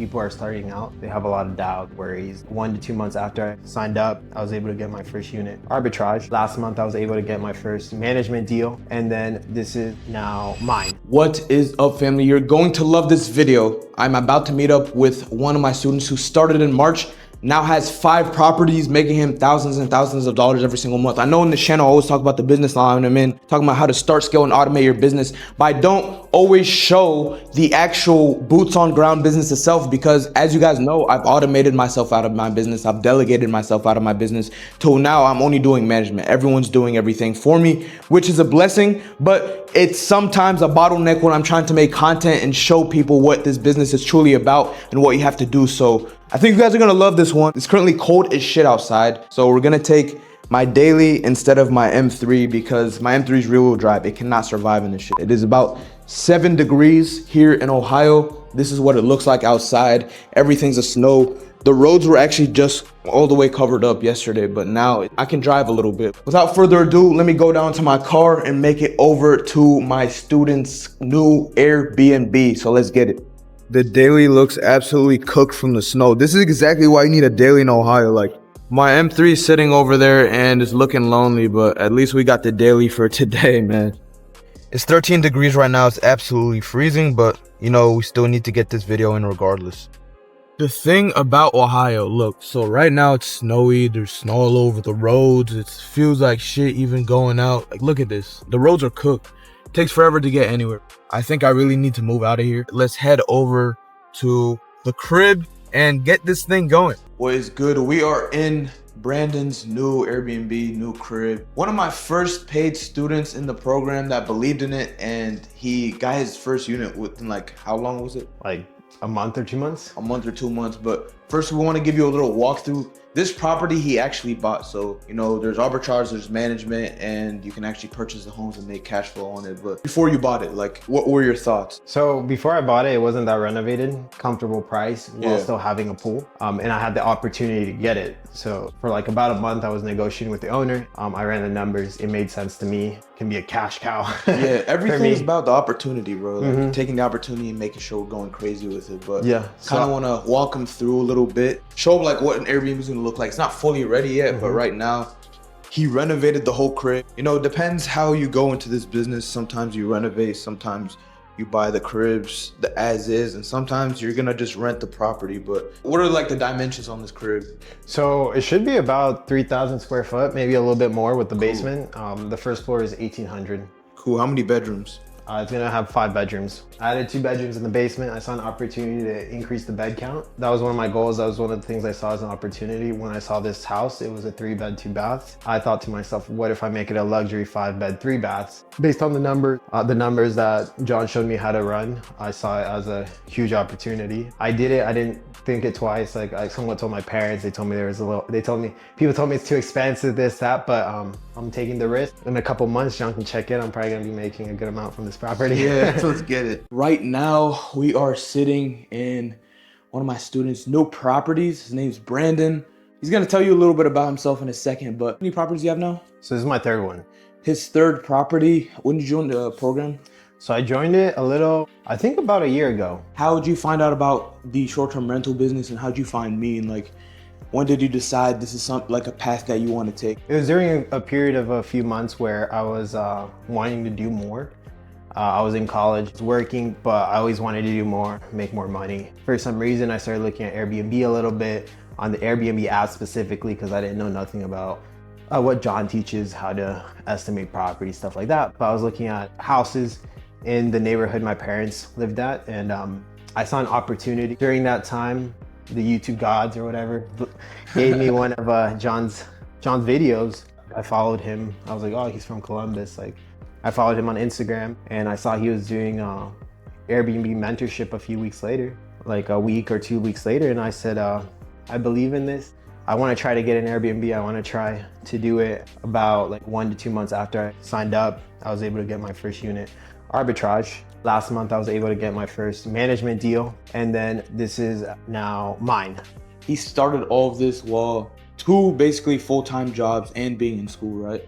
people are starting out, they have a lot of doubt, worries. 1 to 2 months after I signed up, I was able to get my first unit arbitrage. Last month, I was able to get my first management deal. And then this is now mine. What is up, family? You're going to love this video. I'm about to meet up with one of my students who started in March, now has 5 properties, making him thousands and thousands of dollars every single month. I know in this channel I always talk about the business line I'm in, talking about how to start, scale, and automate your business, but I don't always show the actual boots on ground business itself, because as you guys know, I've automated myself out of my business. I've delegated myself out of my business till now. I'm only doing management. Everyone's doing everything for me, which is a blessing, but it's sometimes a bottleneck when I'm trying to make content and show people what this business is truly about and what you have to do. So I think you guys are gonna love this one. It's currently cold as shit outside, so we're gonna take my daily instead of my M3 because my M3 is rear wheel drive. It cannot survive in this shit. It is about 7 degrees here in Ohio. This is what it looks like outside. Everything's a snow. The roads were actually just all the way covered up yesterday, but now I can drive a little bit. Without further ado, let me go down to my car and make it over to my student's new Airbnb. So let's get it. The daily looks absolutely cooked from the snow. This is exactly why you need a daily in Ohio. Like, my M3 is sitting over there and it's looking lonely, but at least we got the daily for today, man. It's 13 degrees right now. It's absolutely freezing, but you know, we still need to get this video in regardless. The thing about Ohio, look, so right now it's snowy. There's snow all over the roads. It feels like shit even going out. Like, look at this. The roads are cooked. It takes forever to get anywhere. I think I really need to move out of here. Let's head over to the crib and get this thing going. What is good? We are in Brandon's new Airbnb, new crib. One of my first paid students in the program that believed in it, and he got his first unit within, like, how long was it? Like a month or 2 months? A month or 2 months. But first, we want to give you a little walkthrough. This property he actually bought. So, you know, there's arbitrage, there's management, and you can actually purchase the homes and make cash flow on it. But before you bought it, like, what were your thoughts? So before I bought it, it wasn't that renovated, comfortable price while still having a pool. And I had the opportunity to get it. So for like about a month, I was negotiating with the owner. I ran the numbers. It made sense to me. It can be a cash cow. Yeah, everything is about the opportunity, bro. Like, taking the opportunity and making sure we're going crazy with it. But yeah, kind of want to walk him through a little bit, show him like what an Airbnb is going to look like. It's not fully ready yet, but right now he renovated the whole crib. You know, it depends how you go into this business. Sometimes you renovate, sometimes you buy the cribs the as is, and sometimes you're gonna just rent the property. But what are like the dimensions on this crib? So it should be about 3,000 square foot, maybe a little bit more with the basement. The first floor is 1,800. Cool. How many bedrooms? It's gonna have 5 bedrooms. I added 2 bedrooms in the basement. I saw an opportunity to increase the bed count. That was one of my goals. That was one of the things I saw as an opportunity. When I saw this house, it was a 3-bed, 2-bath. I thought to myself, what if I make it a luxury 5-bed, 3-baths? Based on the numbers that John showed me how to run, I saw it as a huge opportunity. I did it. I didn't think it twice. Like, I somewhat told my parents. They told me people told me it's too expensive, this, that, but I'm taking the risk. In a couple months, John can check in. I'm probably gonna be making a good amount from this property. Yeah, let's get it. Right now, we are sitting in one of my students' new properties. His name's Brandon. He's gonna tell you a little bit about himself in a second, but how many properties do you have now? So this is my 3rd one. His 3rd property. When did you join the program? So I joined it I think about a year ago. How did you find out about the short-term rental business, and how did you find me, and like, when did you decide this is something like a path that you want to take? It was during a period of a few months where I was wanting to do more. I was in college working, but I always wanted to do more, make more money. For some reason, I started looking at Airbnb a little bit, on the Airbnb app specifically, because I didn't know nothing about what John teaches, how to estimate property, stuff like that. But I was looking at houses in the neighborhood my parents lived at, and I saw an opportunity. During that time, the YouTube gods or whatever gave me one of John's videos. I followed him. I was like, oh, he's from Columbus. Like, I followed him on Instagram, and I saw he was doing Airbnb mentorship a few weeks later, like a week or 2 weeks later. And I said, I believe in this. I want to try to get an Airbnb. I want to try to do it. About like 1 to 2 months after I signed up, I was able to get my first unit arbitrage. Last month, I was able to get my first management deal, and then this is now mine. He started all of this while 2 basically full-time jobs and being in school, right?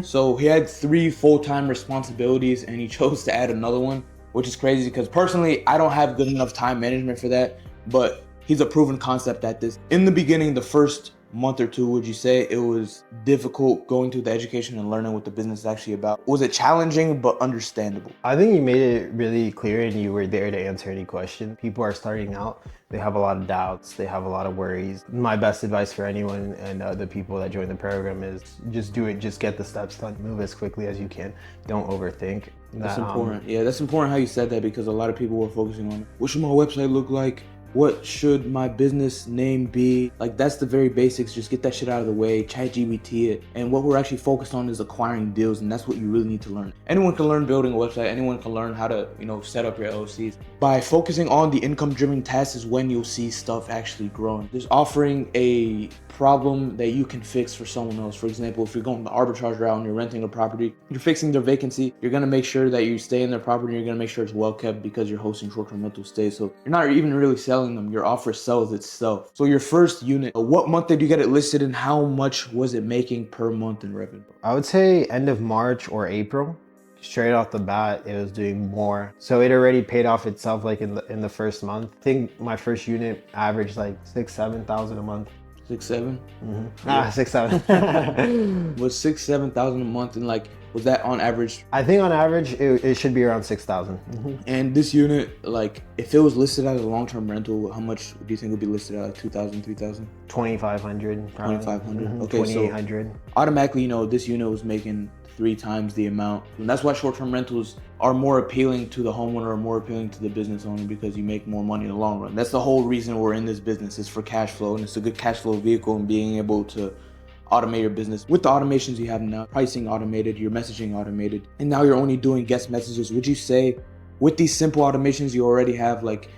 So he had 3 full-time responsibilities, and he chose to add another one, which is crazy because personally, I don't have good enough time management for that. but he's a proven concept at this. In the beginning, the first month or two, would you say it was difficult going through the education and learning what the business is actually about? Was it challenging but understandable? I think you made it really clear and you were there to answer any question. People are starting out, they have a lot of doubts, they have a lot of worries. My best advice for anyone and the people that join the program is just do it, just get the steps done, move as quickly as you can, don't overthink. That's important. Yeah, that's important how you said that, because a lot of people were focusing on what should my website look like? What should my business name be? Like, that's the very basics. Just get that shit out of the way, ChatGPT it. And what we're actually focused on is acquiring deals, and that's what you really need to learn. Anyone can learn building a website. Anyone can learn how to, set up your LLCs. By focusing on the income-driven tasks is when you'll see stuff actually growing. There's offering a problem that you can fix for someone else. For example, if you're going the arbitrage route and you're renting a property, you're fixing their vacancy, you're gonna make sure that you stay in their property, you're gonna make sure it's well kept because you're hosting short-term rental stays. So you're not even really selling them, your offer sells itself. So your first unit, what month did you get it listed and how much was it making per month in revenue? I would say end of March or April. Straight off the bat, it was doing more. So it already paid off itself like in the first month. I think my first unit averaged like 6,000-7,000 a month. 6-7? Mm-hmm. 6-7. Was 6-7,000 a month, and like, was that on average? I think on average it should be around 6,000. Mm-hmm. And this unit, like, if it was listed as a long-term rental, how much do you think would be listed at? Like 2,000, 3,000? 2,500. 2,500. Mm-hmm. Okay, 2,800. so automatically, this unit was making 3 times the amount, and that's why short-term rentals are more appealing to the homeowner or more appealing to the business owner, because you make more money in the long run. That's the whole reason we're in this business, is for cash flow, and it's a good cash flow vehicle, and being able to automate your business with the automations you have now, pricing automated, your messaging automated, and now you're only doing guest messages. Would you say with these simple automations you already have, like,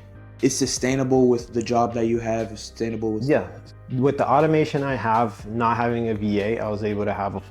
it's sustainable with the job that you have, it's sustainable with... Yeah. With the automation I have, not having a VA, I was able to have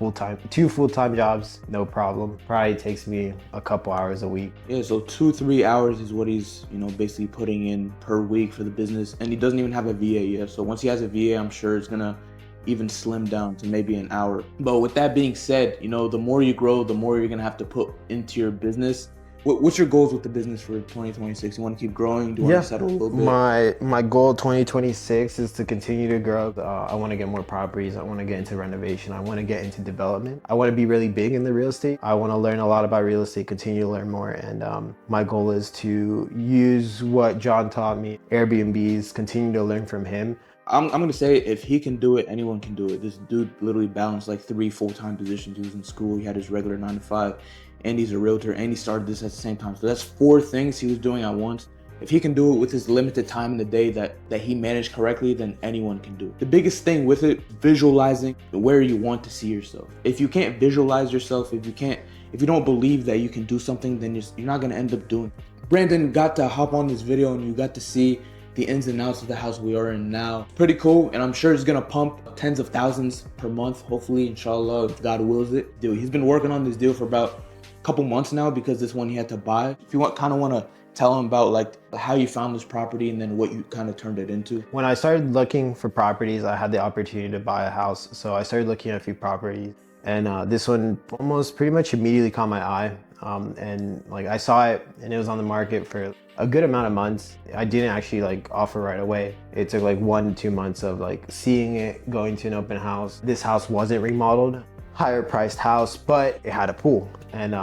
2 full-time jobs, no problem. Probably takes me a couple hours a week. Yeah, so 2-3 hours is what he's, basically putting in per week for the business. And he doesn't even have a VA yet. So once he has a VA, I'm sure it's gonna even slim down to maybe an hour. But with that being said, the more you grow, the more you're gonna have to put into your business. What's your goals with the business for 2026? You want to keep growing? Do you want to settle a little bit? My goal 2026 is to continue to grow. I want to get more properties. I want to get into renovation. I want to get into development. I want to be really big in the real estate. I want to learn a lot about real estate, continue to learn more. And my goal is to use what John taught me, Airbnbs, continue to learn from him. I'm going to say, if he can do it, anyone can do it. This dude literally balanced like 3 full-time positions. He was in school. He had his regular 9-to-5. And he's a realtor, and he started this at the same time. So that's 4 things he was doing at once. If he can do it with his limited time in the day that he managed correctly, then anyone can do it. The biggest thing with it, visualizing where you want to see yourself. If you can't visualize yourself, if you don't believe that you can do something, then you're not going to end up doing it. Brandon got to hop on this video, and you got to see the ins and outs of the house we are in now. Pretty cool, and I'm sure it's gonna pump tens of thousands per month, hopefully, inshallah, if God wills it. Dude, he's been working on this deal for about couple months now, because this one he had to buy. If you want to tell him about like how you found this property and then what you kind of turned it into. When I started looking for properties, I had the opportunity to buy a house. So I started looking at a few properties, and this one almost pretty much immediately caught my eye. And like I saw it, and it was on the market for a good amount of months. I didn't actually like offer right away. It took like 1 to 2 months of like seeing it, going to an open house. This house wasn't remodeled, higher priced house, but it had a pool, and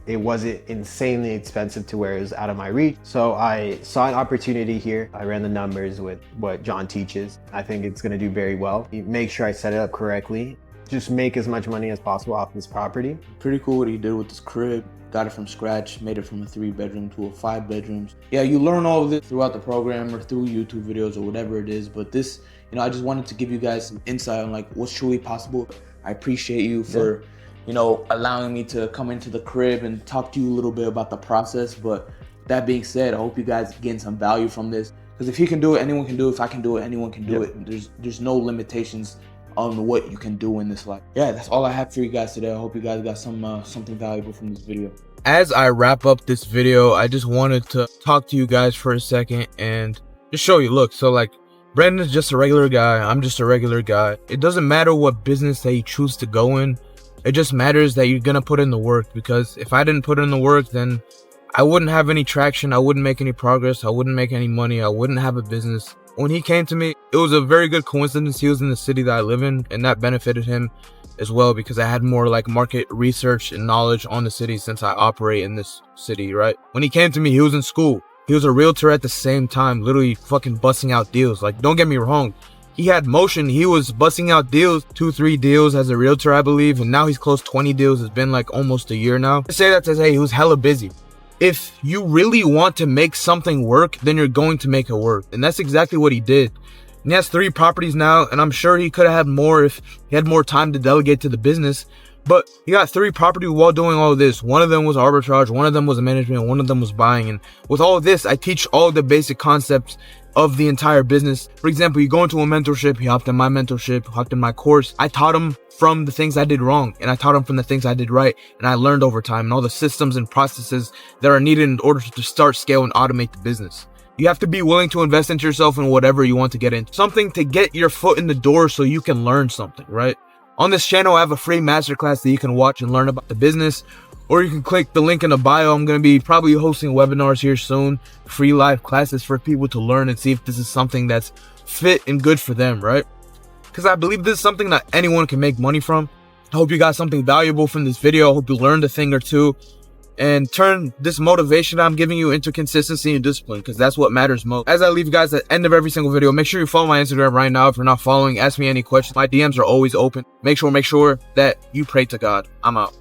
it wasn't insanely expensive to where it was out of my reach. So I saw an opportunity here. I ran the numbers with what John teaches. I think it's gonna do very well. Make sure I set it up correctly. Just make as much money as possible off this property. Pretty cool what he did with this crib. Got it from scratch, made it from a 3-bedroom to a 5 bedrooms. Yeah, you learn all of this throughout the program or through YouTube videos or whatever it is. But this, I just wanted to give you guys some insight on like what's truly possible. I appreciate you for, allowing me to come into the crib and talk to you a little bit about the process. But that being said, I hope you guys gain some value from this. Because if he can do it, anyone can do it. If I can do it, anyone can do it. There's no limitations on what you can do in this life. Yeah, that's all I have for you guys today. I hope you guys got something valuable from this video. As I wrap up this video, I just wanted to talk to you guys for a second and just show you. Look, so like Brandon's just a regular guy. I'm just a regular guy. It doesn't matter what business that you choose to go in. It just matters that you're gonna put in the work, because if I didn't put in the work, then I wouldn't have any traction. I wouldn't make any progress. I wouldn't make any money. I wouldn't have a business. When he came to me, it was a very good coincidence. He was in the city that I live in, and that benefited him as well because I had more like market research and knowledge on the city since I operate in this city, right? When he came to me, he was in school. He was a realtor at the same time, literally fucking busting out deals. Like, don't get me wrong. He had motion. He was busting out deals, 2-3 deals as a realtor, I believe. And now he's closed 20 deals. It's been like almost a year now. I say that to say he was hella busy. If you really want to make something work, then you're going to make it work. And that's exactly what he did. And he has 3 properties now. And I'm sure he could have had more if he had more time to delegate to the business. But he got 3 properties while doing all of this. One of them was arbitrage, one of them was management, one of them was buying. And with all of this, I teach all the basic concepts of the entire business. For example, you go into a mentorship, he hopped in my mentorship, hopped in my course. I taught him from the things I did wrong, and I taught him from the things I did right. And I learned over time and all the systems and processes that are needed in order to start, scale, and automate the business. You have to be willing to invest into yourself in whatever you want to get into. Something to get your foot in the door so you can learn something, right? On this channel, I have a free masterclass that you can watch and learn about the business, or you can click the link in the bio. I'm going to be probably hosting webinars here soon, free live classes for people to learn and see if this is something that's fit and good for them, right? Because I believe this is something that anyone can make money from. I hope you got something valuable from this video. I hope you learned a thing or two and turn this motivation I'm giving you into consistency and discipline, because that's what matters most. As I leave you guys at the end of every single video, make sure you follow my Instagram right now. If you're not following, ask me any questions. My DMs are always open. Make sure that you pray to God. I'm out.